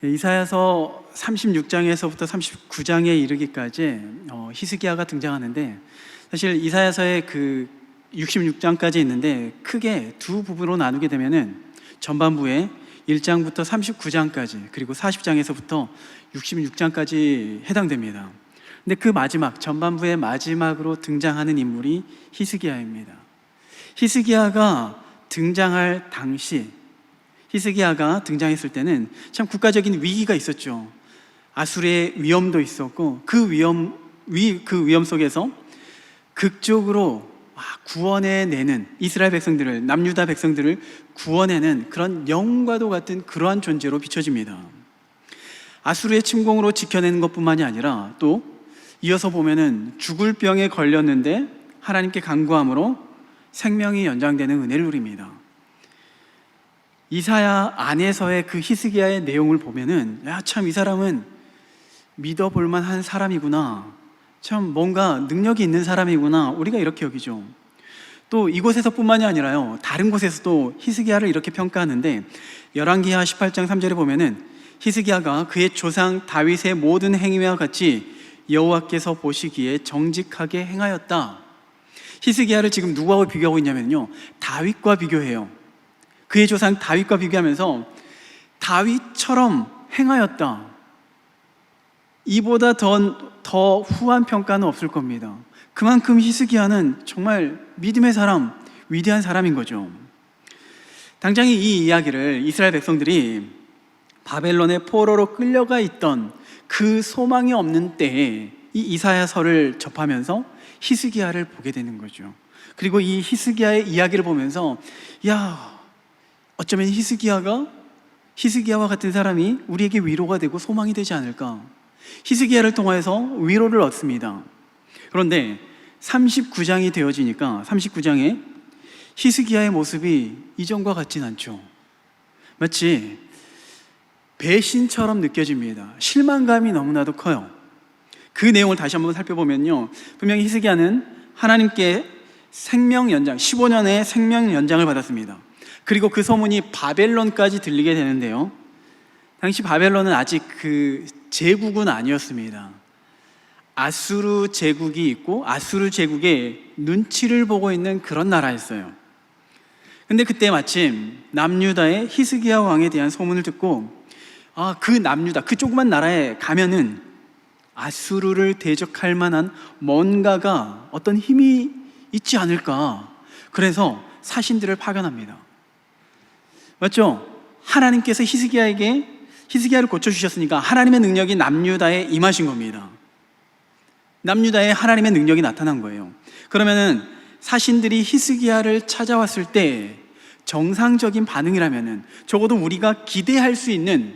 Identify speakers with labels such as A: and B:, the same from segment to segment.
A: 이사야서 36장에서부터 39장에 이르기까지 히스기야가 등장하는데, 사실 이사야서의 그 66장까지 있는데 크게 두 부분으로 나누게 되면은 전반부에 1장부터 39장까지, 그리고 40장에서부터 66장까지 해당됩니다. 근데 그 마지막, 전반부의 마지막으로 등장하는 인물이 히스기야입니다. 히스기야가 등장할 당시, 히스기야가 등장했을 때는 참 국가적인 위기가 있었죠. 아수르의 위험도 있었고, 그 위험 속에서 극적으로 구원해내는, 이스라엘 백성들을, 남유다 백성들을 구원해낸 그런 영과도 같은 그러한 존재로 비춰집니다. 아수르의 침공으로 지켜내는 것뿐만이 아니라 또 이어서 보면은 죽을 병에 걸렸는데 하나님께 간구함으로 생명이 연장되는 은혜를 누립니다. 이사야 안에서의 그 히스기야의 내용을 보면은, 참 이 사람은 믿어볼 만한 사람이구나, 참 뭔가 능력이 있는 사람이구나, 우리가 이렇게 여기죠. 또 이곳에서 뿐만이 아니라요, 다른 곳에서도 히스기야를 이렇게 평가하는데, 열왕기하 18장 3절에 보면은 히스기야가 그의 조상 다윗의 모든 행위와 같이 여호와께서 보시기에 정직하게 행하였다. 히스기야를 지금 누구하고 비교하고 있냐면요, 다윗과 비교해요. 그의 조상 다윗과 비교하면서 다윗처럼 행하였다, 이보다 더 후한 평가는 없을 겁니다. 그만큼 히스기야는 정말 믿음의 사람, 위대한 사람인 거죠. 당장에 이 이야기를 이스라엘 백성들이 바벨론의 포로로 끌려가 있던 그 소망이 없는 때에 이 이사야서를 접하면서 히스기야를 보게 되는 거죠. 그리고 이 히스기야의 이야기를 보면서, 어쩌면 히스기야와 같은 사람이 우리에게 위로가 되고 소망이 되지 않을까. 히스기야를 통해서 위로를 얻습니다. 그런데 39장이 되어지니까 39장에 히스기야의 모습이 이전과 같진 않죠. 마치 배신처럼 느껴집니다. 실망감이 너무나도 커요. 그 내용을 다시 한번 살펴보면요, 분명히 히스기야는 하나님께 생명 연장, 15년의 생명 연장을 받았습니다. 그리고 그 소문이 바벨론까지 들리게 되는데요, 당시 바벨론은 아직 그 제국은 아니었습니다. 아수르 제국이 있고, 아수르 제국의 눈치를 보고 있는 그런 나라였어요. 근데 그때 마침 남유다의 히스기야 왕에 대한 소문을 듣고, 그 남유다, 그 조그만 나라에 가면은 아수르를 대적할 만한 뭔가가, 어떤 힘이 있지 않을까. 그래서 사신들을 파견합니다. 맞죠? 하나님께서 히스기야를 고쳐주셨으니까 하나님의 능력이 남유다에 임하신 겁니다. 남유다에 하나님의 능력이 나타난 거예요. 그러면은 사신들이 히스기야를 찾아왔을 때 정상적인 반응이라면은, 적어도 우리가 기대할 수 있는,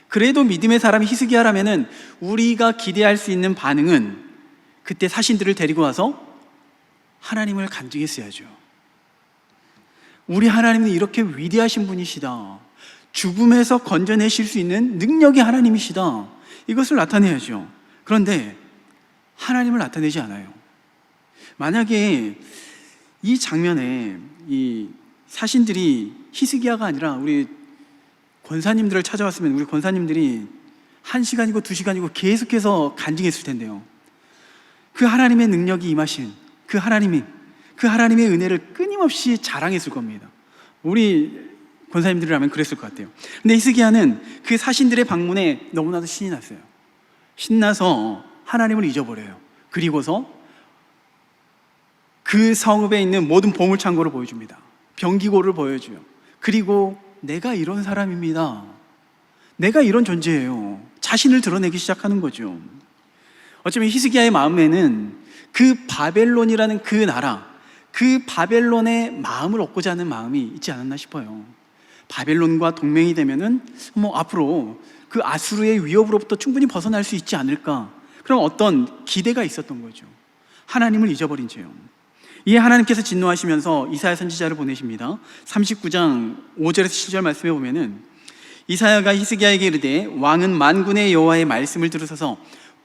A: 그래도 믿음의 사람이 히스기야라면은 우리가 기대할 수 있는 반응은, 그때 사신들을 데리고 와서 하나님을 간증했어야죠. 우리 하나님은 이렇게 위대하신 분이시다, 죽음에서 건져내실 수 있는 능력의 하나님이시다, 이것을 나타내야죠. 그런데 하나님을 나타내지 않아요. 만약에 이 장면에 이 사신들이 히스기야가 아니라 우리 권사님들을 찾아왔으면, 우리 권사님들이 1시간이고 2시간이고 계속해서 간증했을 텐데요, 그 하나님의 능력이 임하신 그 하나님의 은혜를 끊임없이 자랑했을 겁니다. 우리 권사님들이라면 그랬을 것 같아요. 근데 히스기야는 그 사신들의 방문에 너무나도 신이 났어요. 신나서 하나님을 잊어버려요. 그리고서 그 성읍에 있는 모든 보물창고를 보여줍니다. 병기고를 보여줘요. 그리고 내가 이런 사람입니다, 내가 이런 존재예요, 자신을 드러내기 시작하는 거죠. 어쩌면 히스기야의 마음에는 그 바벨론이라는 그 나라, 그 바벨론의 마음을 얻고자 하는 마음이 있지 않았나 싶어요. 바벨론과 동맹이 되면은 앞으로 그 아수르의 위협으로부터 충분히 벗어날 수 있지 않을까, 그런 어떤 기대가 있었던 거죠. 하나님을 잊어버린 채요. 이에 하나님께서 진노하시면서 이사야 선지자를 보내십니다. 39장 5절에서 7절 말씀에 보면은, 이사야가 히스기야에게 이르되 왕은 만군의 여호와의 말씀을 들으소서,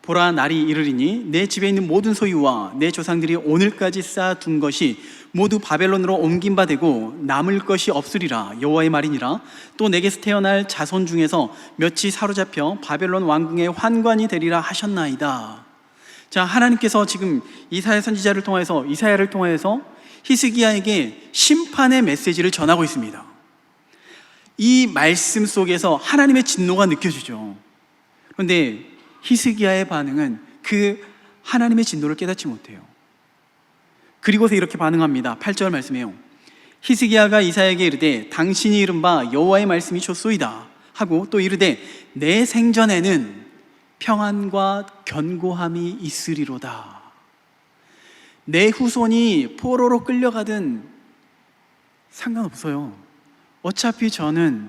A: 보라, 날이 이르리니 내 집에 있는 모든 소유와 내 조상들이 오늘까지 쌓아둔 것이 모두 바벨론으로 옮긴 바 되고 남을 것이 없으리라. 여호와의 말이니라. 또 내게서 태어날 자손 중에서 몇이 사로잡혀 바벨론 왕궁의 환관이 되리라 하셨나이다. 자, 하나님께서 지금 이사야 선지자를 통해서, 이사야를 통해서 히스기야에게 심판의 메시지를 전하고 있습니다. 이 말씀 속에서 하나님의 진노가 느껴지죠. 그런데 히스기야의 반응은 그 하나님의 진노를 깨닫지 못해요. 그리고서 이렇게 반응합니다. 8절 말씀이에요. 히스기야가 이사야에게 이르되 당신이 이른바 여호와의 말씀이 좋소이다 하고 또 이르되 내 생전에는 평안과 견고함이 있으리로다. 내 후손이 포로로 끌려가든 상관없어요. 어차피 저는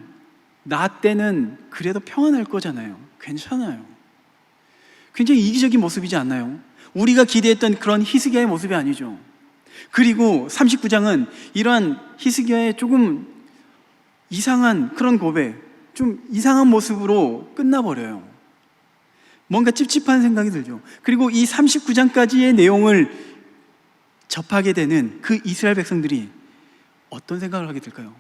A: 나 때는 그래도 평안할 거잖아요. 괜찮아요. 굉장히 이기적인 모습이지 않나요? 우리가 기대했던 그런 히스기야의 모습이 아니죠. 그리고 39장은 이러한 히스기야의 조금 이상한 그런 고백, 좀 이상한 모습으로 끝나버려요. 뭔가 찝찝한 생각이 들죠. 그리고 이 39장까지의 내용을 접하게 되는 그 이스라엘 백성들이 어떤 생각을 하게 될까요?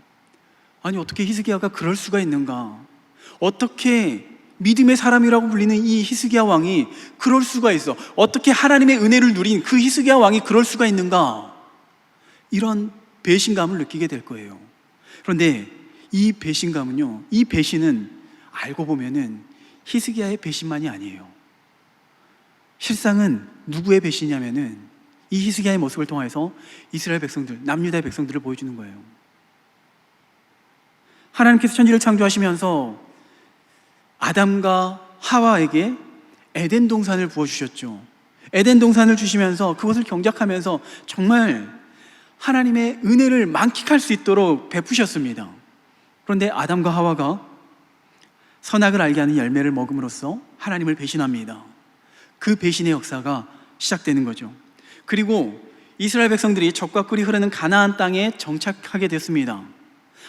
A: 아니, 어떻게 히스기야가 그럴 수가 있는가? 어떻게 믿음의 사람이라고 불리는 이 히스기야 왕이 그럴 수가 있어? 어떻게 하나님의 은혜를 누린 그 히스기야 왕이 그럴 수가 있는가? 이런 배신감을 느끼게 될 거예요. 그런데 이 배신감은요, 이 배신은 알고 보면은 히스기야의 배신만이 아니에요. 실상은 누구의 배신이냐면은 이 히스기야의 모습을 통해서 이스라엘 백성들, 남유다의 백성들을 보여주는 거예요. 하나님께서 천지를 창조하시면서 아담과 하와에게 에덴 동산을 부어주셨죠. 에덴 동산을 주시면서 그것을 경작하면서 정말 하나님의 은혜를 만끽할 수 있도록 베푸셨습니다. 그런데 아담과 하와가 선악을 알게 하는 열매를 먹음으로써 하나님을 배신합니다. 그 배신의 역사가 시작되는 거죠. 그리고 이스라엘 백성들이 적과 꿀이 흐르는 가나안 땅에 정착하게 됐습니다.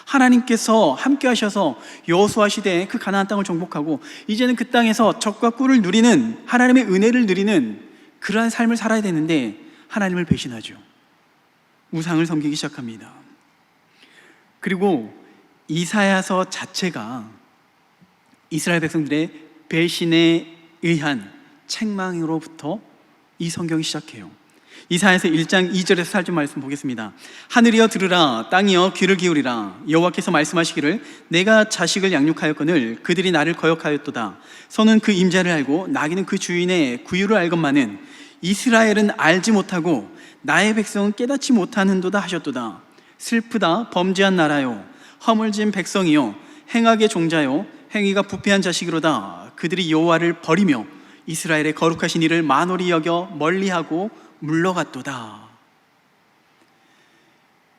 A: 하나님께서 함께 하셔서 여호수아 시대에 그 가나안 땅을 정복하고 이제는 그 땅에서 적과 꿀을 누리는, 하나님의 은혜를 누리는 그러한 삶을 살아야 되는데 하나님을 배신하죠. 우상을 섬기기 시작합니다. 그리고 이사야서 자체가 이스라엘 백성들의 배신에 의한 책망으로부터 이 성경이 시작해요. 이사야서 1장 2절에서 살짝 말씀 보겠습니다. 하늘이여 들으라, 땅이여 귀를 기울이라. 여호와께서 말씀하시기를 내가 자식을 양육하였거늘 그들이 나를 거역하였도다. 소는 그 임자를 알고 나귀는 그 주인의 구유를 알건만은 이스라엘은 알지 못하고 나의 백성은 깨닫지 못하는도다 하셨도다. 슬프다, 범죄한 나라요, 허물진 백성이요, 행악의 종자요, 행위가 부패한 자식이로다. 그들이 여호와를 버리며 이스라엘의 거룩하신 이를 만홀히 여겨 멀리하고 물러갔도다.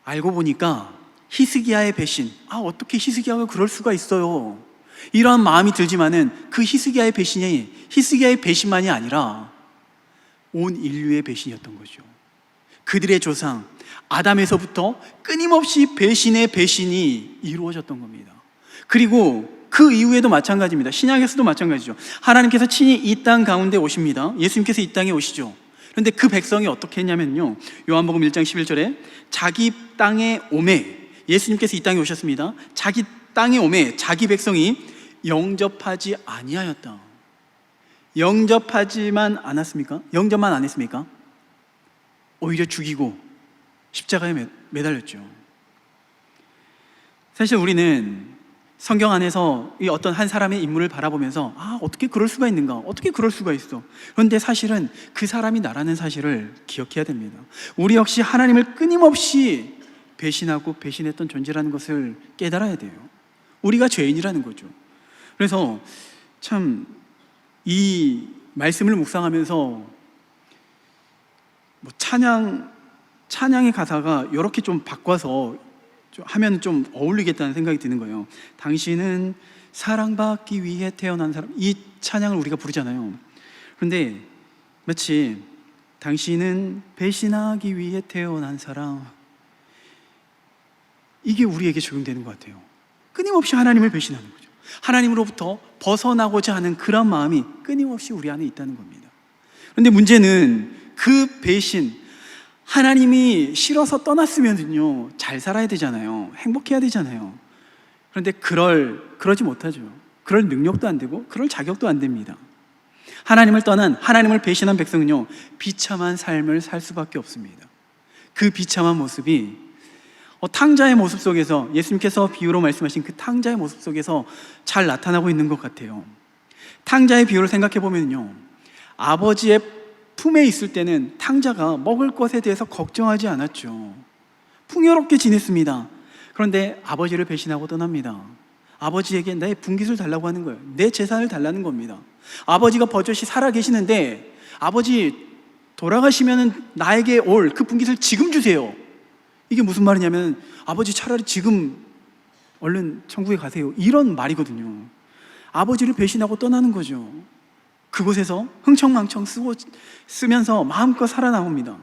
A: 알고 보니까 히스기야의 배신, 어떻게 히스기야가 그럴 수가 있어요, 이러한 마음이 들지만은 그 히스기야의 배신이 히스기야의 배신만이 아니라 온 인류의 배신이었던 거죠. 그들의 조상 아담에서부터 끊임없이 배신의 배신이 이루어졌던 겁니다. 그리고 그 이후에도 마찬가지입니다. 신약에서도 마찬가지죠. 하나님께서 친히 이 땅 가운데 오십니다. 예수님께서 이 땅에 오시죠. 그런데 그 백성이 어떻게 했냐면요, 요한복음 1장 11절에 자기 땅에 오매, 예수님께서 이 땅에 오셨습니다. 자기 땅에 오매 자기 백성이 영접하지 아니하였다. 영접하지만 않았습니까? 영접만 안 했습니까? 오히려 죽이고 십자가에 매달렸죠. 사실 우리는 성경 안에서 이 어떤 한 사람의 인물을 바라보면서 어떻게 그럴 수가 있는가? 어떻게 그럴 수가 있어? 그런데 사실은 그 사람이 나라는 사실을 기억해야 됩니다. 우리 역시 하나님을 끊임없이 배신하고 배신했던 존재라는 것을 깨달아야 돼요. 우리가 죄인이라는 거죠. 그래서 참 이 말씀을 묵상하면서 찬양의 가사가 이렇게 좀 바꿔서 하면 좀 어울리겠다는 생각이 드는 거예요. 당신은 사랑받기 위해 태어난 사람, 이 찬양을 우리가 부르잖아요. 그런데 마치 당신은 배신하기 위해 태어난 사람, 이게 우리에게 적용되는 것 같아요. 끊임없이 하나님을 배신하는 거죠. 하나님으로부터 벗어나고자 하는 그런 마음이 끊임없이 우리 안에 있다는 겁니다. 그런데 문제는 그 배신, 하나님이 싫어서 떠났으면요 잘 살아야 되잖아요. 행복해야 되잖아요. 그런데 그러지 못하죠. 그럴 능력도 안 되고 그럴 자격도 안 됩니다. 하나님을 떠난, 하나님을 배신한 백성은요 비참한 삶을 살 수밖에 없습니다. 그 비참한 모습이 탕자의 모습 속에서, 예수님께서 비유로 말씀하신 그 탕자의 모습 속에서 잘 나타나고 있는 것 같아요. 탕자의 비유를 생각해 보면요, 아버지의 품에 있을 때는 탕자가 먹을 것에 대해서 걱정하지 않았죠. 풍요롭게 지냈습니다. 그런데 아버지를 배신하고 떠납니다. 아버지에게 내 분깃을 달라고 하는 거예요. 내 재산을 달라는 겁니다. 아버지가 버젓이 살아 계시는데, 아버지 돌아가시면 나에게 올 그 분깃을 지금 주세요. 이게 무슨 말이냐면, 아버지 차라리 지금 얼른 천국에 가세요, 이런 말이거든요. 아버지를 배신하고 떠나는 거죠. 그곳에서 흥청망청 쓰면서 마음껏 살아나옵니다.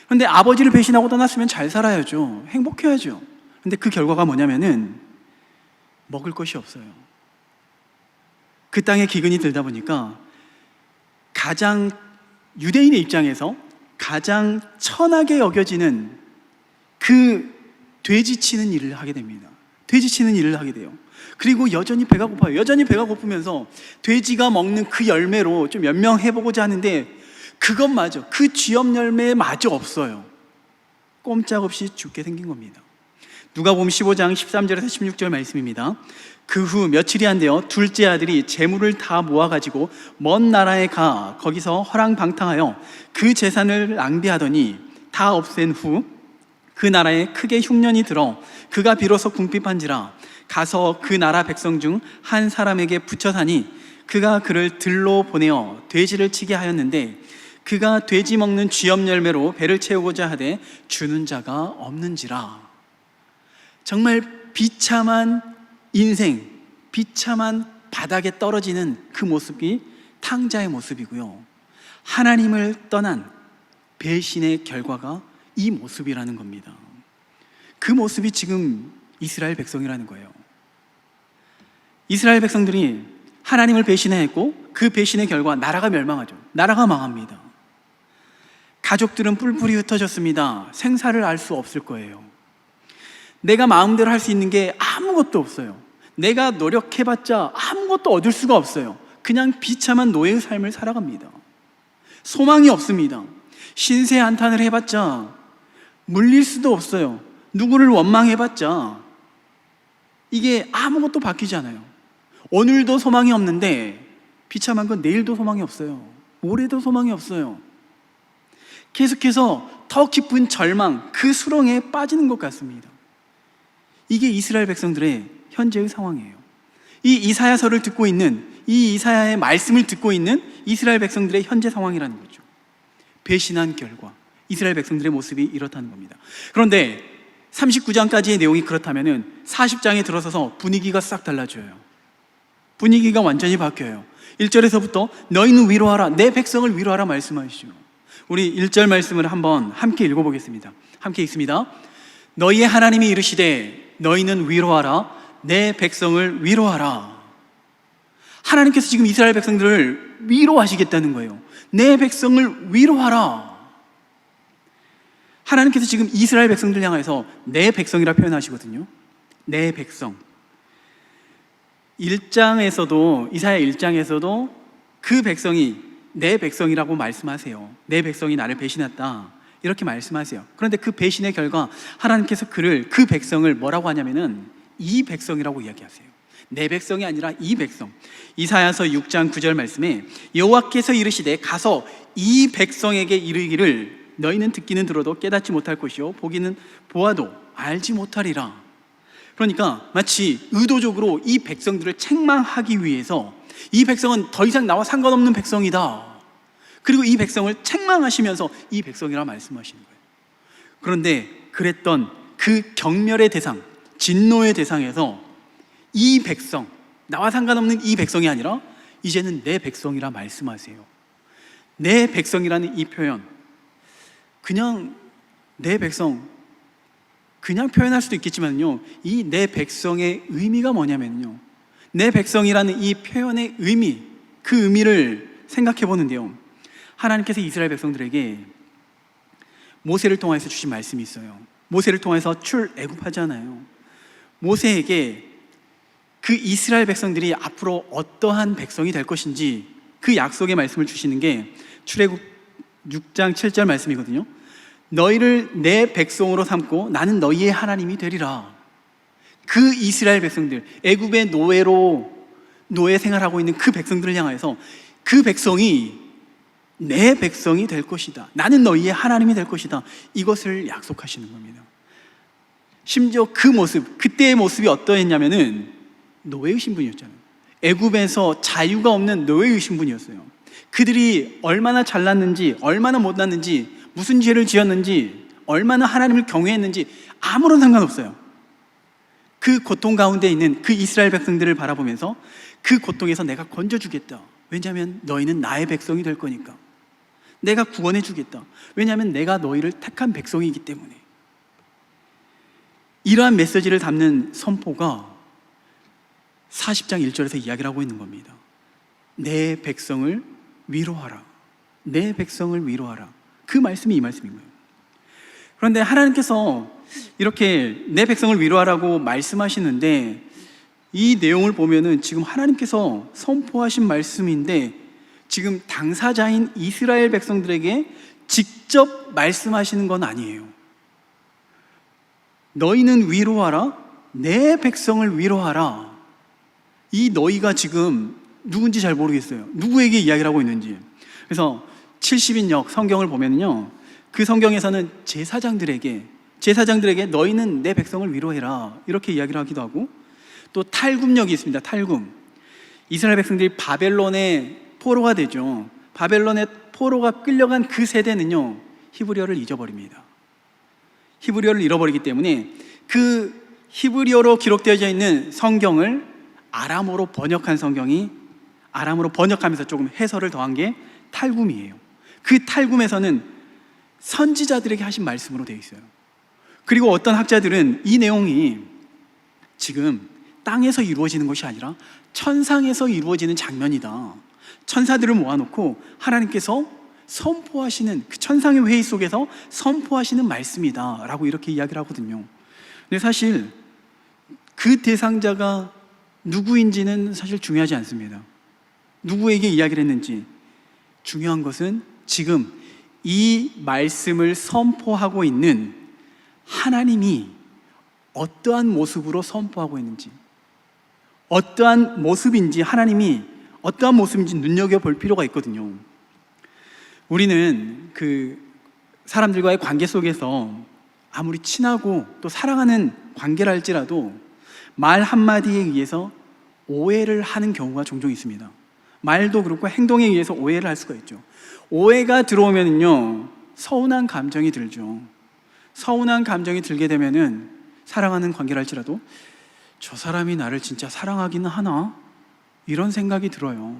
A: 그런데 아버지를 배신하고 떠났으면 잘 살아야죠. 행복해야죠. 그런데 그 결과가 뭐냐면은 먹을 것이 없어요. 그 땅에 기근이 들다 보니까 가장, 유대인의 입장에서 가장 천하게 여겨지는 그 돼지치는 일을 하게 됩니다. 돼지치는 일을 하게 돼요. 그리고 여전히 배가 고파요. 여전히 배가 고프면서 돼지가 먹는 그 열매로 좀 연명해보고자 하는데, 그것마저, 그 쥐염 열매마저 없어요. 꼼짝없이 죽게 생긴 겁니다. 누가복음 15장 13절에서 16절 말씀입니다. 그 후 며칠이 안 되어 둘째 아들이 재물을 다 모아가지고 먼 나라에 가 거기서 허랑방탕하여 그 재산을 낭비하더니 다 없앤 후 그 나라에 크게 흉년이 들어 그가 비로소 궁핍한지라 가서 그 나라 백성 중 한 사람에게 붙여 사니 그가 그를 들로 보내어 돼지를 치게 하였는데 그가 돼지 먹는 쥐염 열매로 배를 채우고자 하되 주는 자가 없는지라. 정말 비참한 인생, 비참한 바닥에 떨어지는 그 모습이 탕자의 모습이고요, 하나님을 떠난 배신의 결과가 이 모습이라는 겁니다. 그 모습이 지금 이스라엘 백성이라는 거예요. 이스라엘 백성들이 하나님을 배신했고 그 배신의 결과 나라가 멸망하죠. 나라가 망합니다. 가족들은 뿔뿔이 흩어졌습니다. 생사를 알 수 없을 거예요. 내가 마음대로 할 수 있는 게 아무것도 없어요. 내가 노력해봤자 아무것도 얻을 수가 없어요. 그냥 비참한 노예의 삶을 살아갑니다. 소망이 없습니다. 신세 한탄을 해봤자 물릴 수도 없어요. 누구를 원망해봤자 이게 아무것도 바뀌지 않아요. 오늘도 소망이 없는데 비참한 건 내일도 소망이 없어요. 모레도 소망이 없어요. 계속해서 더 깊은 절망, 그 수렁에 빠지는 것 같습니다. 이게 이스라엘 백성들의 현재의 상황이에요. 이 이사야서를 듣고 있는, 이 이사야의 말씀을 듣고 있는 이스라엘 백성들의 현재 상황이라는 거죠. 배신한 결과 이스라엘 백성들의 모습이 이렇다는 겁니다. 그런데 39장까지의 내용이 그렇다면 40장에 들어서서 분위기가 싹 달라져요. 분위기가 완전히 바뀌어요. 1절에서부터 너희는 위로하라, 내 백성을 위로하라 말씀하시죠. 우리 1절 말씀을 한번 함께 읽어보겠습니다. 함께 읽습니다. 너희의 하나님이 이르시되 너희는 위로하라, 내 백성을 위로하라. 하나님께서 지금 이스라엘 백성들을 위로하시겠다는 거예요. 내 백성을 위로하라. 하나님께서 지금 이스라엘 백성들 향해서 내 백성이라 표현하시거든요. 내 백성. 1장에서도, 이사야 1장에서도 그 백성이 내 백성이라고 말씀하세요. 내 백성이 나를 배신했다, 이렇게 말씀하세요. 그런데 그 배신의 결과 하나님께서 그 백성을 뭐라고 하냐면은 이 백성이라고 이야기하세요. 내 백성이 아니라 이 백성. 이사야서 6장 9절 말씀에 여호와께서 이르시되 가서 이 백성에게 이르기를 너희는 듣기는 들어도 깨닫지 못할 것이요 보기는 보아도 알지 못하리라. 그러니까 마치 의도적으로 이 백성들을 책망하기 위해서, 이 백성은 더 이상 나와 상관없는 백성이다, 그리고 이 백성을 책망하시면서 이 백성이라 말씀하시는 거예요. 그런데 그랬던 그 경멸의 대상, 진노의 대상에서 이 백성, 나와 상관없는 이 백성이 아니라 이제는 내 백성이라 말씀하세요. 내 백성이라는 이 표현, 그냥 내 백성, 그냥 표현할 수도 있겠지만요, 이 내 백성의 의미가 뭐냐면요, 내 백성이라는 이 표현의 의미, 그 의미를 생각해 보는데요, 하나님께서 이스라엘 백성들에게 모세를 통해서 주신 말씀이 있어요. 모세를 통해서 출애굽하잖아요. 모세에게 그 이스라엘 백성들이 앞으로 어떠한 백성이 될 것인지 그 약속의 말씀을 주시는 게 출애굽 6장 7절 말씀이거든요. 너희를 내 백성으로 삼고 나는 너희의 하나님이 되리라. 그 이스라엘 백성들, 애굽의 노예 생활하고 있는 그 백성들을 향해서 그 백성이 내 백성이 될 것이다, 나는 너희의 하나님이 될 것이다, 이것을 약속하시는 겁니다. 심지어 그 모습, 그때의 모습이 어떠했냐면은 노예의 신분이었잖아요. 애굽에서 자유가 없는 노예의 신분이었어요. 그들이 얼마나 잘났는지, 얼마나 못났는지, 무슨 죄를 지었는지, 얼마나 하나님을 경외했는지 아무런 상관없어요. 그 고통 가운데 있는 그 이스라엘 백성들을 바라보면서 그 고통에서 내가 건져주겠다. 왜냐하면 너희는 나의 백성이 될 거니까. 내가 구원해 주겠다. 왜냐하면 내가 너희를 택한 백성이기 때문에. 이러한 메시지를 담는 선포가 40장 1절에서 이야기를 하고 있는 겁니다. 내 백성을 위로하라. 내 백성을 위로하라. 그 말씀이 이 말씀인 거예요. 그런데 하나님께서 이렇게 내 백성을 위로하라고 말씀하시는데, 이 내용을 보면은 지금 하나님께서 선포하신 말씀인데 지금 당사자인 이스라엘 백성들에게 직접 말씀하시는 건 아니에요. 너희는 위로하라, 내 백성을 위로하라. 이 너희가 지금 누군지 잘 모르겠어요. 누구에게 이야기를 하고 있는지. 그래서 70인역 성경을 보면요, 그 성경에서는 제사장들에게 너희는 내 백성을 위로해라, 이렇게 이야기를 하기도 하고, 또 탈굼역이 있습니다. 탈굼. 이스라엘 백성들이 바벨론의 포로가 되죠. 바벨론의 포로가 끌려간 그 세대는요, 히브리어를 잊어버립니다. 히브리어를 잃어버리기 때문에 그 히브리어로 기록되어져 있는 성경을 아람어로 번역하면서 조금 해설을 더한 게 탈굼이에요. 그 탈굼에서는 선지자들에게 하신 말씀으로 되어 있어요. 그리고 어떤 학자들은 이 내용이 지금 땅에서 이루어지는 것이 아니라 천상에서 이루어지는 장면이다. 천사들을 모아놓고 하나님께서 선포하시는, 그 천상의 회의 속에서 선포하시는 말씀이다 라고 이렇게 이야기를 하거든요. 근데 사실 그 대상자가 누구인지는 사실 중요하지 않습니다. 누구에게 이야기를 했는지. 중요한 것은 지금 이 말씀을 선포하고 있는 하나님이 어떠한 모습으로 선포하고 있는지, 어떠한 모습인지, 하나님이 어떠한 모습인지 눈여겨볼 필요가 있거든요. 우리는 그 사람들과의 관계 속에서 아무리 친하고 또 사랑하는 관계라 할지라도 말 한마디에 의해서 오해를 하는 경우가 종종 있습니다. 말도 그렇고 행동에 의해서 오해를 할 수가 있죠. 오해가 들어오면요, 서운한 감정이 들죠. 서운한 감정이 들게 되면은 사랑하는 관계라 할지라도 저 사람이 나를 진짜 사랑하기는 하나? 이런 생각이 들어요.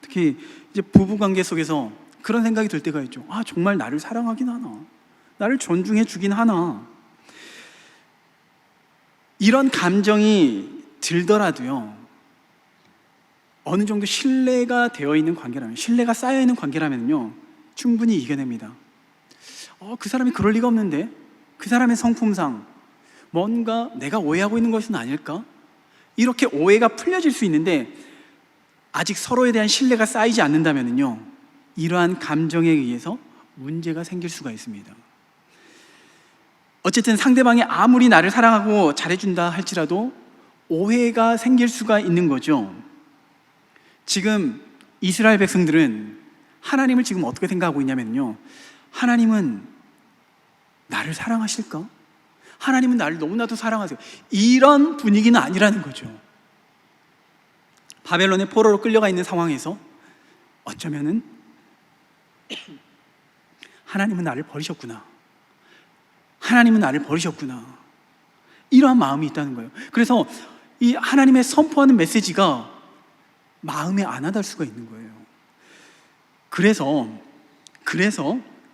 A: 특히 이제 부부 관계 속에서 그런 생각이 들 때가 있죠. 아, 정말 나를 사랑하긴 하나? 나를 존중해 주긴 하나? 이런 감정이 들더라도요, 어느 정도 신뢰가 되어 있는 관계라면, 신뢰가 쌓여 있는 관계라면요, 충분히 이겨냅니다. 그 사람이 그럴 리가 없는데, 그 사람의 성품상 뭔가 내가 오해하고 있는 것은 아닐까? 이렇게 오해가 풀려질 수 있는데, 아직 서로에 대한 신뢰가 쌓이지 않는다면요, 이러한 감정에 의해서 문제가 생길 수가 있습니다. 어쨌든 상대방이 아무리 나를 사랑하고 잘해준다 할지라도 오해가 생길 수가 있는 거죠. 지금 이스라엘 백성들은 하나님을 지금 어떻게 생각하고 있냐면요, 하나님은 나를 사랑하실까? 하나님은 나를 너무나도 사랑하세요. 이런 분위기는 아니라는 거죠. 바벨론의 포로로 끌려가 있는 상황에서 어쩌면은 하나님은 나를 버리셨구나, 하나님은 나를 버리셨구나, 이러한 마음이 있다는 거예요. 그래서 이 하나님의 선포하는 메시지가 마음에 안 와닿을 수가 있는 거예요. 그래서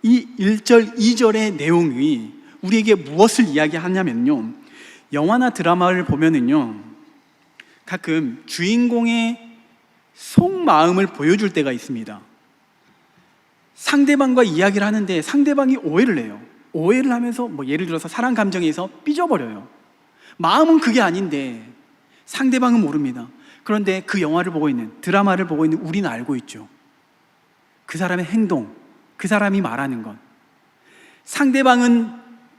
A: 이 1절, 2절의 내용이 우리에게 무엇을 이야기하냐면요, 영화나 드라마를 보면은요, 가끔 주인공의 속마음을 보여줄 때가 있습니다. 상대방과 이야기를 하는데 상대방이 오해를 해요. 오해를 하면서 예를 들어서 사랑 감정에서 삐져버려요. 마음은 그게 아닌데 상대방은 모릅니다. 그런데 그 영화를 보고 있는, 드라마를 보고 있는 우리는 알고 있죠. 그 사람의 행동, 그 사람이 말하는 것. 상대방은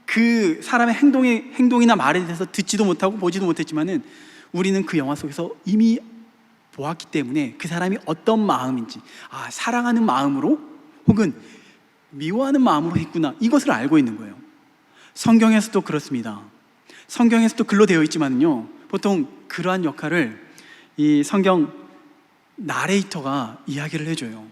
A: 그 사람의 행동이나 말에 대해서 듣지도 못하고 보지도 못했지만은 우리는 그 영화 속에서 이미 보았기 때문에 그 사람이 어떤 마음인지, 사랑하는 마음으로 혹은 미워하는 마음으로 했구나, 이것을 알고 있는 거예요. 성경에서도 그렇습니다. 성경에서도 글로 되어 있지만요, 보통 그러한 역할을 이 성경 나레이터가 이야기를 해줘요.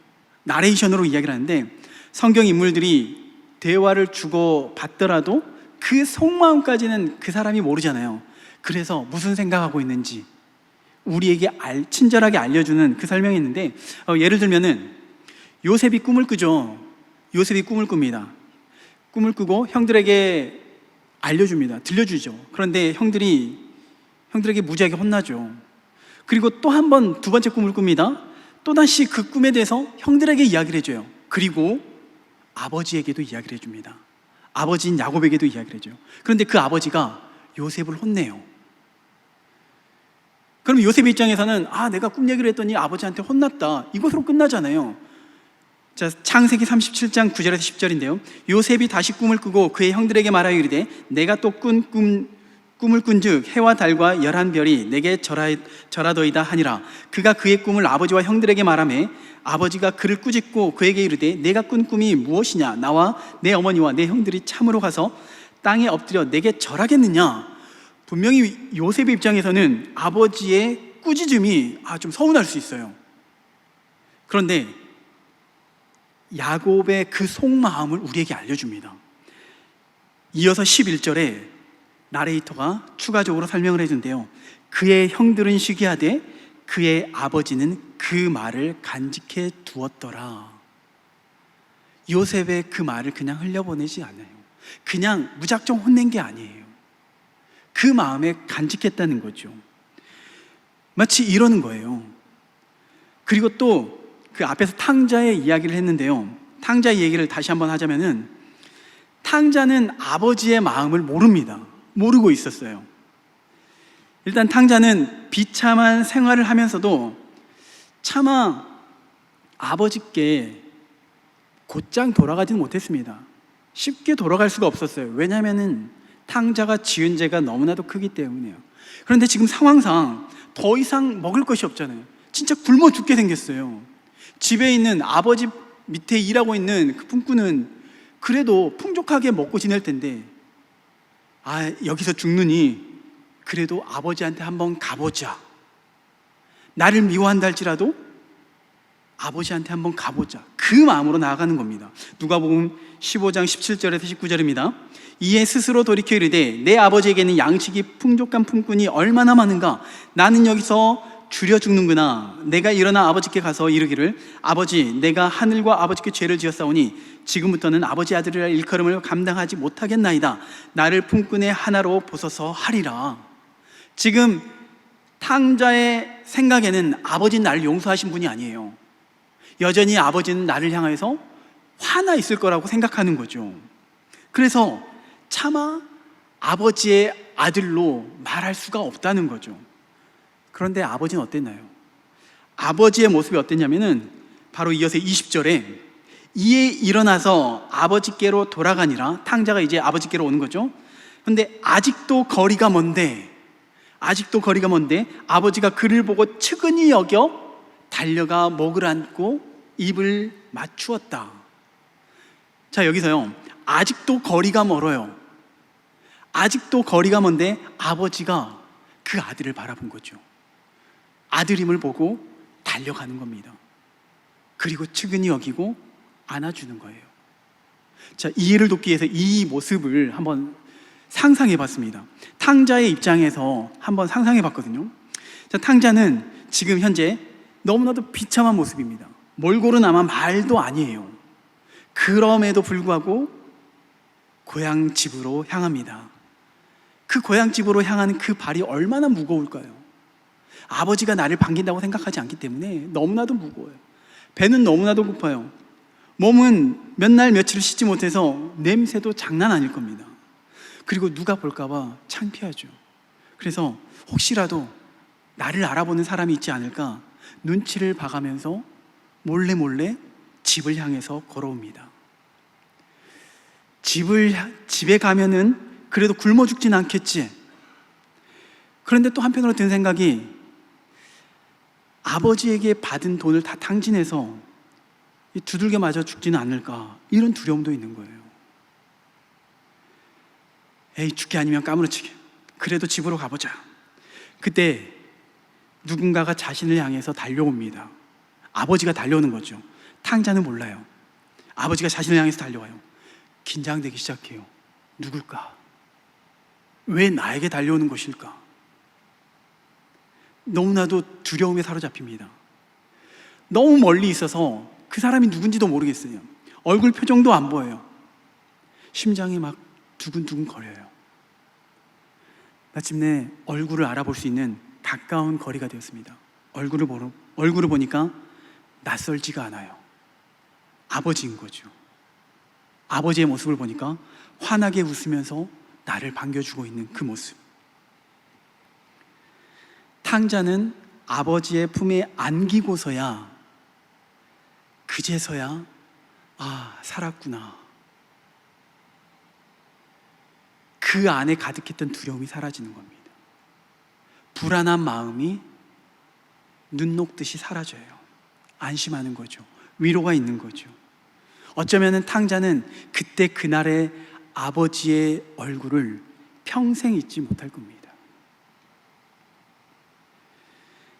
A: 나레이션으로 이야기를 하는데, 성경 인물들이 대화를 주고 받더라도 그 속마음까지는 그 사람이 모르잖아요. 그래서 무슨 생각하고 있는지 우리에게 친절하게 알려주는 그 설명이 있는데, 예를 들면은 요셉이 꿈을 꾸죠. 요셉이 꿈을 꿉니다. 꿈을 꾸고 형들에게 알려줍니다. 들려주죠. 그런데 형들에게 무지하게 혼나죠. 그리고 또 한 번, 두 번째 꿈을 꿉니다. 또다시 그 꿈에 대해서 형들에게 이야기를 해줘요. 그리고 아버지에게도 이야기를 해줍니다. 아버지인 야곱에게도 이야기를 해줘요. 그런데 그 아버지가 요셉을 혼내요. 그럼 요셉 입장에서는 내가 꿈 얘기를 했더니 아버지한테 혼났다, 이것으로 끝나잖아요. 자, 창세기 37장 9절에서 10절인데요. 요셉이 다시 꿈을 꾸고 그의 형들에게 말하여 이르되, 내가 또 꿈을 꾼즉 해와 달과 11별이 내게 절하더이다 하니라. 그가 그의 꿈을 아버지와 형들에게 말하매 아버지가 그를 꾸짖고 그에게 이르되, 내가 꾼 꿈이 무엇이냐? 나와 내 어머니와 내 형들이 참으로 가서 땅에 엎드려 내게 절하겠느냐? 분명히 요셉의 입장에서는 아버지의 꾸짖음이 좀 서운할 수 있어요. 그런데 야곱의 그 속마음을 우리에게 알려줍니다. 이어서 11절에 나레이터가 추가적으로 설명을 해준대요. 그의 형들은 시기하되 그의 아버지는 그 말을 간직해 두었더라. 요셉의 그 말을 그냥 흘려보내지 않아요. 그냥 무작정 혼낸 게 아니에요. 그 마음에 간직했다는 거죠. 마치 이러는 거예요. 그리고 또 그 앞에서 탕자의 이야기를 했는데요, 탕자의 얘기를 다시 한번 하자면은, 탕자는 아버지의 마음을 모르고 있었어요. 일단 탕자는 비참한 생활을 하면서도 차마 아버지께 곧장 돌아가지는 못했습니다. 쉽게 돌아갈 수가 없었어요. 왜냐하면은 탕자가 지은 죄가 너무나도 크기 때문에요. 그런데 지금 상황상 더 이상 먹을 것이 없잖아요. 진짜 굶어 죽게 생겼어요. 집에 있는 아버지 밑에 일하고 있는 그 품꾼은 그래도 풍족하게 먹고 지낼 텐데, 여기서 죽느니 그래도 아버지한테 한번 가보자, 나를 미워한다 할지라도 아버지한테 한번 가보자, 그 마음으로 나아가는 겁니다. 누가복음 15장 17절에서 19절입니다. 이에 스스로 돌이켜 이르되, 내 아버지에게는 양식이 풍족한 품꾼이 얼마나 많은가? 나는 여기서 줄여 죽는구나. 내가 일어나 아버지께 가서 이르기를, 아버지, 내가 하늘과 아버지께 죄를 지었사오니 지금부터는 아버지 아들이라 일컬음을 감당하지 못하겠나이다. 나를 품꾼의 하나로 보소서 하리라. 지금 탕자의 생각에는 아버지는 나를 용서하신 분이 아니에요. 여전히 아버지는 나를 향해서 화나 있을 거라고 생각하는 거죠. 그래서 차마 아버지의 아들로 말할 수가 없다는 거죠. 그런데 아버지는 어땠나요? 아버지의 모습이 어땠냐면은 바로 이어서 20절에, 이에 일어나서 아버지께로 돌아가니라. 탕자가 이제 아버지께로 오는 거죠. 그런데 아직도 거리가 먼데 아버지가 그를 보고 측은히 여겨 달려가 목을 안고 입을 맞추었다. 자, 여기서요, 아직도 거리가 멀어요. 아직도 거리가 먼데 아버지가 그 아들을 바라본 거죠. 아들임을 보고 달려가는 겁니다. 그리고 측은히 여기고 안아주는 거예요. 자, 이해를 돕기 위해서 이 모습을 한번 상상해 봤습니다. 탕자의 입장에서 한번 상상해 봤거든요. 자, 탕자는 지금 현재 너무나도 비참한 모습입니다. 몰골은 아마 말도 아니에요. 그럼에도 불구하고 고향집으로 향합니다. 그 고향집으로 향하는 그 발이 얼마나 무거울까요? 아버지가 나를 반긴다고 생각하지 않기 때문에 너무나도 무거워요. 배는 너무나도 고파요. 몸은 몇 날 며칠을 씻지 못해서 냄새도 장난 아닐 겁니다. 그리고 누가 볼까봐 창피하죠. 그래서 혹시라도 나를 알아보는 사람이 있지 않을까 눈치를 봐가면서 몰래 집을 향해서 걸어옵니다. 집에 가면은 그래도 굶어 죽진 않겠지. 그런데 또 한편으로 든 생각이, 아버지에게 받은 돈을 다 탕진해서 두들겨 맞아 죽지는 않을까, 이런 두려움도 있는 거예요. 에이, 죽게 아니면 까무러치게, 그래도 집으로 가보자. 그때 누군가가 자신을 향해서 달려옵니다. 아버지가 달려오는 거죠. 탕자는 몰라요. 아버지가 자신을 향해서 달려와요. 긴장되기 시작해요. 누굴까? 왜 나에게 달려오는 것일까? 너무나도 두려움에 사로잡힙니다. 너무 멀리 있어서 그 사람이 누군지도 모르겠어요. 얼굴 표정도 안 보여요. 심장이 막 두근두근 거려요. 마침내 얼굴을 알아볼 수 있는 가까운 거리가 되었습니다. 얼굴을 보니까 낯설지가 않아요. 아버지인 거죠. 아버지의 모습을 보니까 환하게 웃으면서 나를 반겨주고 있는 그 모습. 탕자는 아버지의 품에 안기고서야, 그제서야 살았구나, 그 안에 가득했던 두려움이 사라지는 겁니다. 불안한 마음이 눈 녹듯이 사라져요. 안심하는 거죠. 위로가 있는 거죠. 어쩌면 탕자는 그때 그날의 아버지의 얼굴을 평생 잊지 못할 겁니다.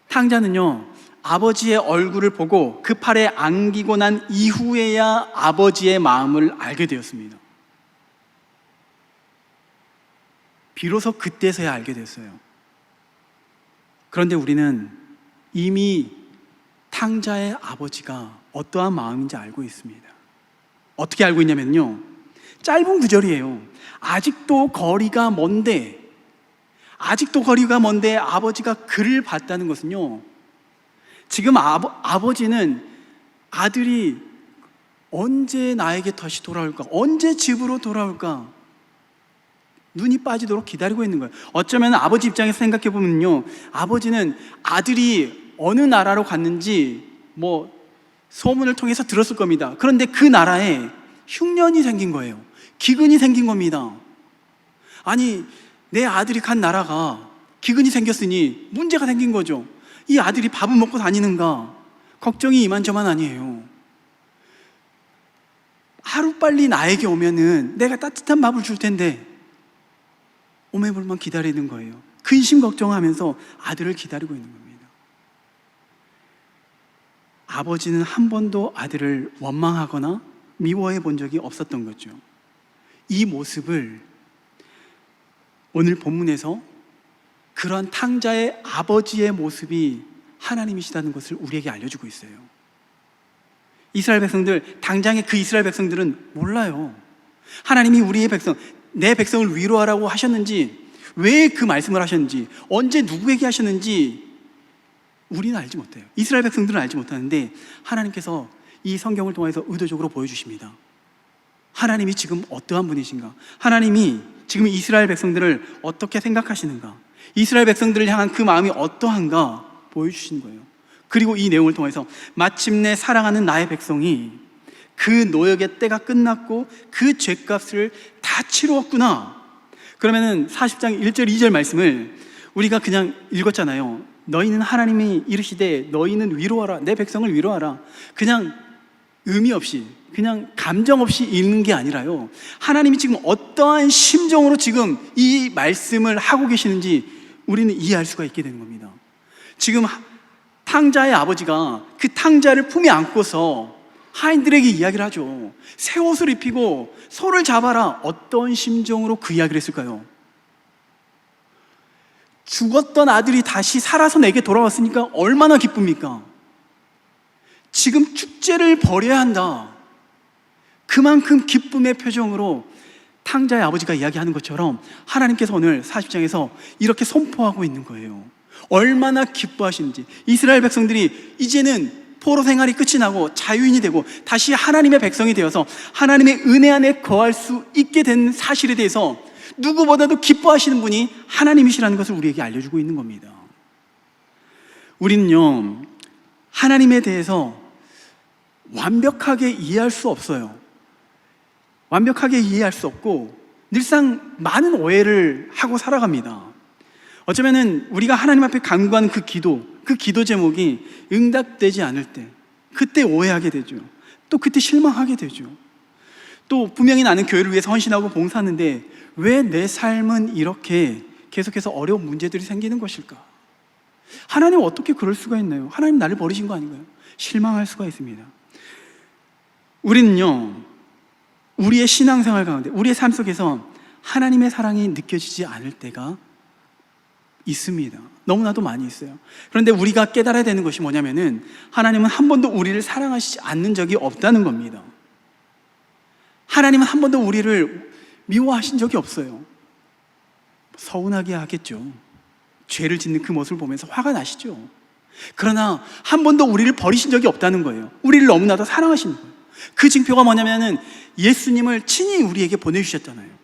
A: 탕자는요, 아버지의 얼굴을 보고 그 팔에 안기고 난 이후에야 아버지의 마음을 알게 되었습니다. 비로소 그때서야 알게 됐어요. 그런데 우리는 이미 탕자의 아버지가 어떠한 마음인지 알고 있습니다. 어떻게 알고 있냐면요, 짧은 구절이에요. 아직도 거리가 먼데 아버지가 그를 봤다는 것은요, 지금 아버지는 아들이 언제 나에게 다시 돌아올까, 언제 집으로 돌아올까, 눈이 빠지도록 기다리고 있는 거예요. 어쩌면 아버지 입장에서 생각해 보면요, 아버지는 아들이 어느 나라로 갔는지 소문을 통해서 들었을 겁니다. 그런데 그 나라에 흉년이 생긴 거예요. 기근이 생긴 겁니다. 아니, 내 아들이 간 나라가 기근이 생겼으니 문제가 생긴 거죠. 이 아들이 밥은 먹고 다니는가, 걱정이 이만저만 아니에요. 하루빨리 나에게 오면은 내가 따뜻한 밥을 줄 텐데 오매불만 기다리는 거예요. 근심 걱정하면서 아들을 기다리고 있는 겁니다. 아버지는 한 번도 아들을 원망하거나 미워해 본 적이 없었던 거죠. 이 모습을 오늘 본문에서 그런 탕자의 아버지의 모습이 하나님이시다는 것을 우리에게 알려주고 있어요. 이스라엘 백성들, 당장의 그 이스라엘 백성들은 몰라요. 하나님이 우리의 백성, 내 백성을 위로하라고 하셨는지, 왜 그 말씀을 하셨는지, 언제 누구에게 하셨는지 우리는 알지 못해요. 이스라엘 백성들은 알지 못하는데 하나님께서 이 성경을 통해서 의도적으로 보여주십니다. 하나님이 지금 어떠한 분이신가, 하나님이 지금 이스라엘 백성들을 어떻게 생각하시는가, 이스라엘 백성들을 향한 그 마음이 어떠한가 보여주시는 거예요. 그리고 이 내용을 통해서 마침내 사랑하는 나의 백성이 그 노역의 때가 끝났고 그 죄값을 다 치루었구나. 그러면은 40장 1절 2절 말씀을 우리가 그냥 읽었잖아요. 너희는 하나님이 이르시되 너희는 위로하라, 내 백성을 위로하라. 그냥 의미 없이, 그냥 감정 없이 읽는 게 아니라요, 하나님이 지금 어떠한 심정으로 지금 이 말씀을 하고 계시는지 우리는 이해할 수가 있게 되는 겁니다. 지금 탕자의 아버지가 그 탕자를 품에 안고서 하인들에게 이야기를 하죠. 새 옷을 입히고 소를 잡아라. 어떤 심정으로 그 이야기를 했을까요? 죽었던 아들이 다시 살아서 내게 돌아왔으니까 얼마나 기쁩니까? 지금 축제를 벌여야 한다. 그만큼 기쁨의 표정으로 탕자의 아버지가 이야기하는 것처럼 하나님께서 오늘 40장에서 이렇게 선포하고 있는 거예요. 얼마나 기뻐하시는지. 이스라엘 백성들이 이제는 포로 생활이 끝이 나고 자유인이 되고 다시 하나님의 백성이 되어서 하나님의 은혜 안에 거할 수 있게 된 사실에 대해서 누구보다도 기뻐하시는 분이 하나님이시라는 것을 우리에게 알려주고 있는 겁니다. 우리는요, 하나님에 대해서 완벽하게 이해할 수 없어요. 완벽하게 이해할 수 없고 늘상 많은 오해를 하고 살아갑니다. 어쩌면은 우리가 하나님 앞에 간구하는 그 기도 제목이 응답되지 않을 때 그때 오해하게 되죠. 또 그때 실망하게 되죠. 또 분명히 나는 교회를 위해서 헌신하고 봉사하는데 왜 내 삶은 이렇게 계속해서 어려운 문제들이 생기는 것일까? 하나님 어떻게 그럴 수가 있나요? 하나님 나를 버리신 거 아닌가요? 실망할 수가 있습니다. 우리는요, 우리의 신앙생활 가운데, 우리의 삶 속에서 하나님의 사랑이 느껴지지 않을 때가 있습니다. 너무나도 많이 있어요. 그런데 우리가 깨달아야 되는 것이 뭐냐면은 하나님은 한 번도 우리를 사랑하시지 않는 적이 없다는 겁니다. 하나님은 한 번도 우리를 미워하신 적이 없어요. 서운하게 하겠죠. 죄를 짓는 그 모습을 보면서 화가 나시죠. 그러나 한 번도 우리를 버리신 적이 없다는 거예요. 우리를 너무나도 사랑하시는 거예요. 그 징표가 뭐냐면은 예수님을 친히 우리에게 보내주셨잖아요.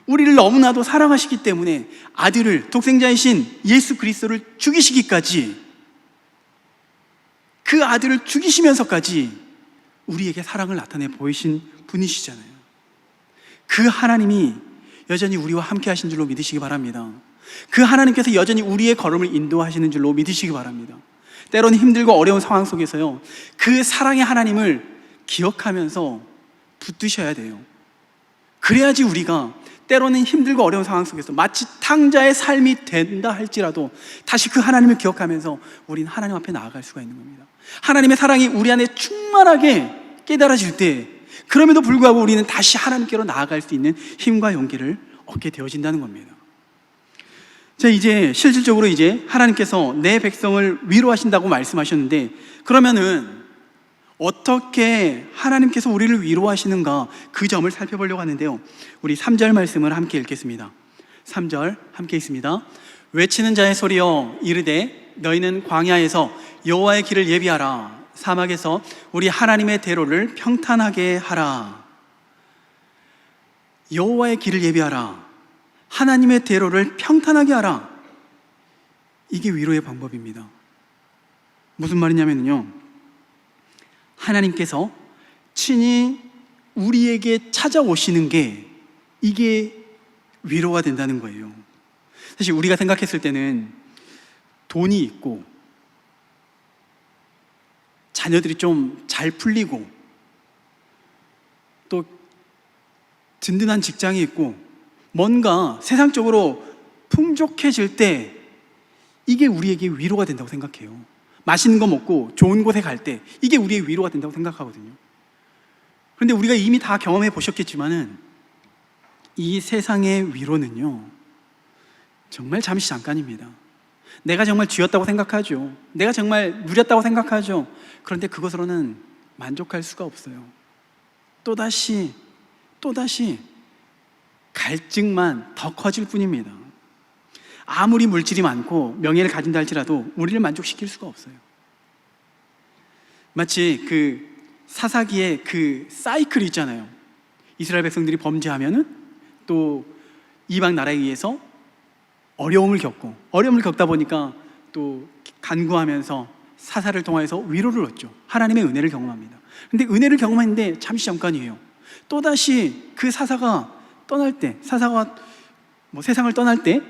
A: 우리를 너무나도 사랑하시기 때문에 아들을, 독생자이신 예수 그리스도를 죽이시기까지, 그 아들을 죽이시면서까지 우리에게 사랑을 나타내 보이신 분이시잖아요. 그 하나님이 여전히 우리와 함께 하신 줄로 믿으시기 바랍니다. 그 하나님께서 여전히 우리의 걸음을 인도하시는 줄로 믿으시기 바랍니다. 때로는 힘들고 어려운 상황 속에서요, 그 사랑의 하나님을 기억하면서 붙드셔야 돼요. 그래야지 우리가 때로는 힘들고 어려운 상황 속에서 마치 탕자의 삶이 된다 할지라도 다시 그 하나님을 기억하면서 우리는 하나님 앞에 나아갈 수가 있는 겁니다. 하나님의 사랑이 우리 안에 충만하게 깨달아질 때, 그럼에도 불구하고 우리는 다시 하나님께로 나아갈 수 있는 힘과 용기를 얻게 되어진다는 겁니다. 자, 이제 실질적으로 이제 하나님께서 내 백성을 위로하신다고 말씀하셨는데, 그러면은 어떻게 하나님께서 우리를 위로하시는가, 그 점을 살펴보려고 하는데요, 우리 3절 말씀을 함께 읽겠습니다. 3절 함께 읽습니다. 외치는 자의 소리여 이르되 너희는 광야에서 여호와의 길을 예비하라. 사막에서 우리 하나님의 대로를 평탄하게 하라. 여호와의 길을 예비하라. 하나님의 대로를 평탄하게 하라. 이게 위로의 방법입니다. 무슨 말이냐면요, 하나님께서 친히 우리에게 찾아오시는 게 이게 위로가 된다는 거예요. 사실 우리가 생각했을 때는 돈이 있고 자녀들이 좀 잘 풀리고 또 든든한 직장이 있고 뭔가 세상적으로 풍족해질 때 이게 우리에게 위로가 된다고 생각해요. 맛있는 거 먹고 좋은 곳에 갈 때 이게 우리의 위로가 된다고 생각하거든요. 그런데 우리가 이미 다 경험해 보셨겠지만은 이 세상의 위로는요, 정말 잠시 잠깐입니다. 내가 정말 쥐었다고 생각하죠. 내가 정말 누렸다고 생각하죠. 그런데 그것으로는 만족할 수가 없어요. 또다시 갈증만 더 커질 뿐입니다. 아무리 물질이 많고 명예를 가진다 할지라도 우리를 만족시킬 수가 없어요. 마치 그 사사기의 그 사이클이 있잖아요. 이스라엘 백성들이 범죄하면은 또 이방 나라에 의해서 어려움을 겪다 보니까 또 간구하면서 사사를 통해서 위로를 얻죠. 하나님의 은혜를 경험합니다. 근데 은혜를 경험했는데 잠시 잠깐이에요. 또다시 그 사사가 떠날 때, 세상을 떠날 때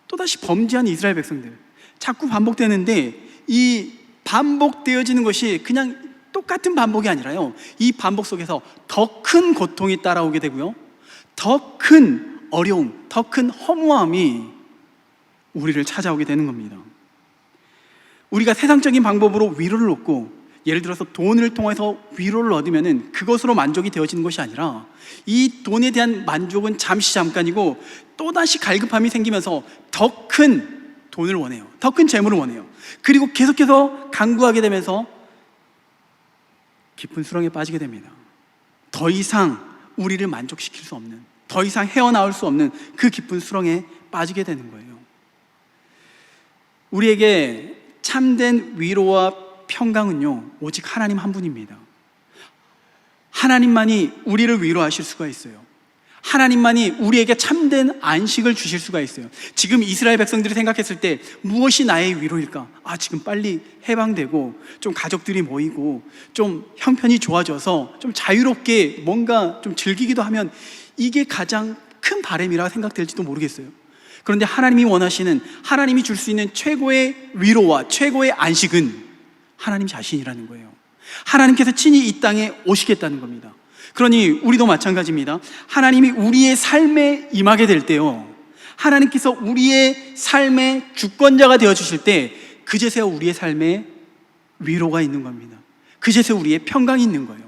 A: 또다시 범죄한 이스라엘 백성들, 자꾸 반복되는데 이 반복되어지는 것이 그냥 똑같은 반복이 아니라요, 이 반복 속에서 더 큰 고통이 따라오게 되고요, 더 큰 어려움, 더 큰 허무함이 우리를 찾아오게 되는 겁니다. 우리가 세상적인 방법으로 위로를 얻고, 예를 들어서 돈을 통해서 위로를 얻으면은 그것으로 만족이 되어지는 것이 아니라 이 돈에 대한 만족은 잠시 잠깐이고 또다시 갈급함이 생기면서 더 큰 돈을 원해요. 더 큰 재물을 원해요. 그리고 계속해서 간구하게 되면서 깊은 수렁에 빠지게 됩니다. 더 이상 우리를 만족시킬 수 없는, 더 이상 헤어나올 수 없는 그 깊은 수렁에 빠지게 되는 거예요. 우리에게 참된 위로와 평강은요, 오직 하나님 한 분입니다. 하나님만이 우리를 위로하실 수가 있어요. 하나님만이 우리에게 참된 안식을 주실 수가 있어요. 지금 이스라엘 백성들이 생각했을 때 무엇이 나의 위로일까? 지금 빨리 해방되고 좀 가족들이 모이고 좀 형편이 좋아져서 좀 자유롭게 뭔가 좀 즐기기도 하면 이게 가장 큰 바람이라 생각될지도 모르겠어요. 그런데 하나님이 원하시는, 하나님이 줄 수 있는 최고의 위로와 최고의 안식은 하나님 자신이라는 거예요. 하나님께서 친히 이 땅에 오시겠다는 겁니다. 그러니 우리도 마찬가지입니다. 하나님이 우리의 삶에 임하게 될 때요, 하나님께서 우리의 삶의 주권자가 되어주실 때 그제서야 우리의 삶에 위로가 있는 겁니다. 그제서야 우리의 평강이 있는 거예요.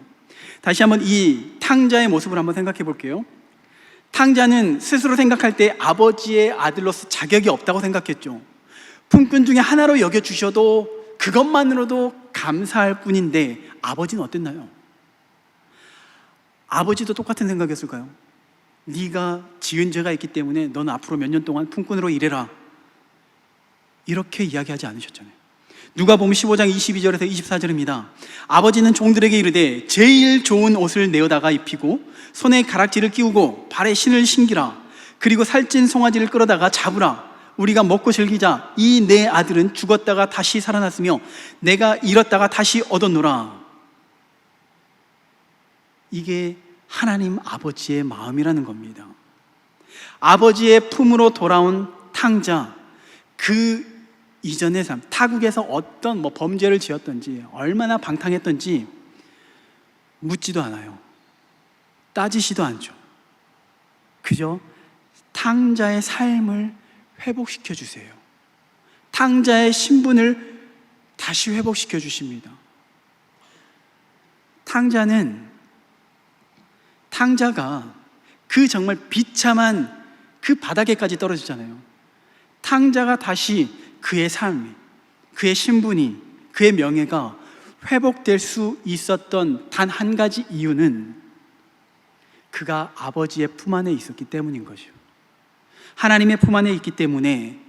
A: 다시 한번 이 탕자의 모습을 한번 생각해 볼게요. 탕자는 스스로 생각할 때 아버지의 아들로서 자격이 없다고 생각했죠. 품꾼 중에 하나로 여겨주셔도 그것만으로도 감사할 뿐인데 아버지는 어땠나요? 아버지도 똑같은 생각이었을까요? 네가 지은 죄가 있기 때문에 넌 앞으로 몇 년 동안 품꾼으로 일해라, 이렇게 이야기하지 않으셨잖아요. 누가복음 15장 22절에서 24절입니다. 아버지는 종들에게 이르되 제일 좋은 옷을 내어다가 입히고 손에 가락지를 끼우고 발에 신을 신기라. 그리고 살찐 송아지를 끌어다가 잡으라. 우리가 먹고 즐기자. 이 내 아들은 죽었다가 다시 살아났으며 내가 잃었다가 다시 얻었노라. 이게 하나님 아버지의 마음이라는 겁니다. 아버지의 품으로 돌아온 탕자, 그 이전의 삶, 타국에서 어떤 범죄를 지었던지, 얼마나 방탕했던지 묻지도 않아요. 따지지도 않죠. 그저 탕자의 삶을 회복시켜 주세요. 탕자의 신분을 다시 회복시켜 주십니다. 탕자가 그 정말 비참한 그 바닥에까지 떨어지잖아요. 탕자가 다시 그의 삶이, 그의 신분이, 그의 명예가 회복될 수 있었던 단 한 가지 이유는 그가 아버지의 품 안에 있었기 때문인 것이요. 하나님의 품 안에 있기 때문에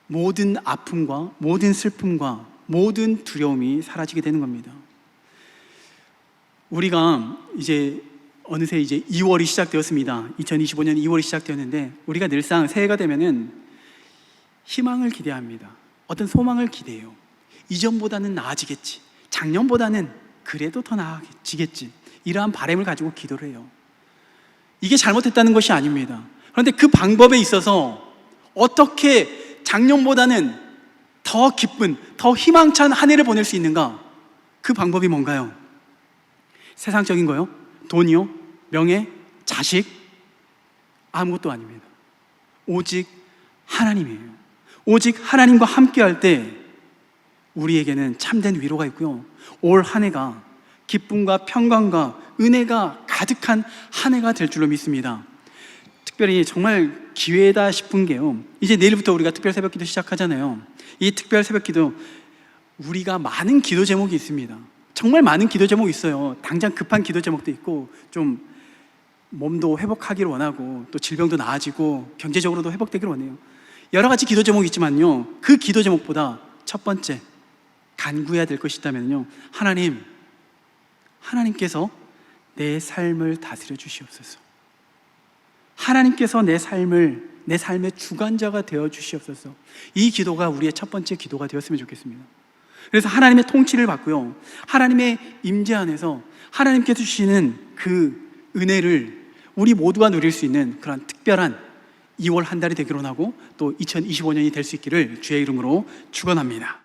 A: 모든 아픔과 모든 슬픔과 모든 두려움이 사라지게 되는 겁니다. 우리가 어느새 2월이 시작되었습니다. 2025년 2월이 시작되었는데 우리가 늘상 새해가 되면은 희망을 기대합니다. 어떤 소망을 기대해요. 이전보다는 나아지겠지, 작년보다는 그래도 더 나아지겠지, 이러한 바람을 가지고 기도를 해요. 이게 잘못했다는 것이 아닙니다. 그런데 그 방법에 있어서 어떻게 작년보다는 더 기쁜, 더 희망찬 한 해를 보낼 수 있는가? 그 방법이 뭔가요? 세상적인 거요? 돈이요? 명예? 자식? 아무것도 아닙니다. 오직 하나님이에요. 오직 하나님과 함께할 때 우리에게는 참된 위로가 있고요, 올 한 해가 기쁨과 평강과 은혜가 가득한 한 해가 될 줄로 믿습니다. 특별히 정말 기회다 싶은 게요, 이제 내일부터 우리가 특별 새벽기도 시작하잖아요. 이 특별 새벽기도 우리가 많은 기도 제목이 있습니다. 정말 많은 기도 제목이 있어요. 당장 급한 기도 제목도 있고, 좀 몸도 회복하기를 원하고, 또 질병도 나아지고 경제적으로도 회복되기를 원해요. 여러 가지 기도 제목이 있지만요, 그 기도 제목보다 첫 번째 간구해야 될 것이 있다면요, 하나님께서 내 삶을 다스려 주시옵소서. 하나님께서 내 삶의 주관자가 되어 주시옵소서. 이 기도가 우리의 첫 번째 기도가 되었으면 좋겠습니다. 그래서 하나님의 통치를 받고요, 하나님의 임재 안에서 하나님께서 주시는 그 은혜를 우리 모두가 누릴 수 있는 그런 특별한 2월 한 달이 되기로 하고, 또 2025년이 될 수 있기를 주의 이름으로 축원합니다.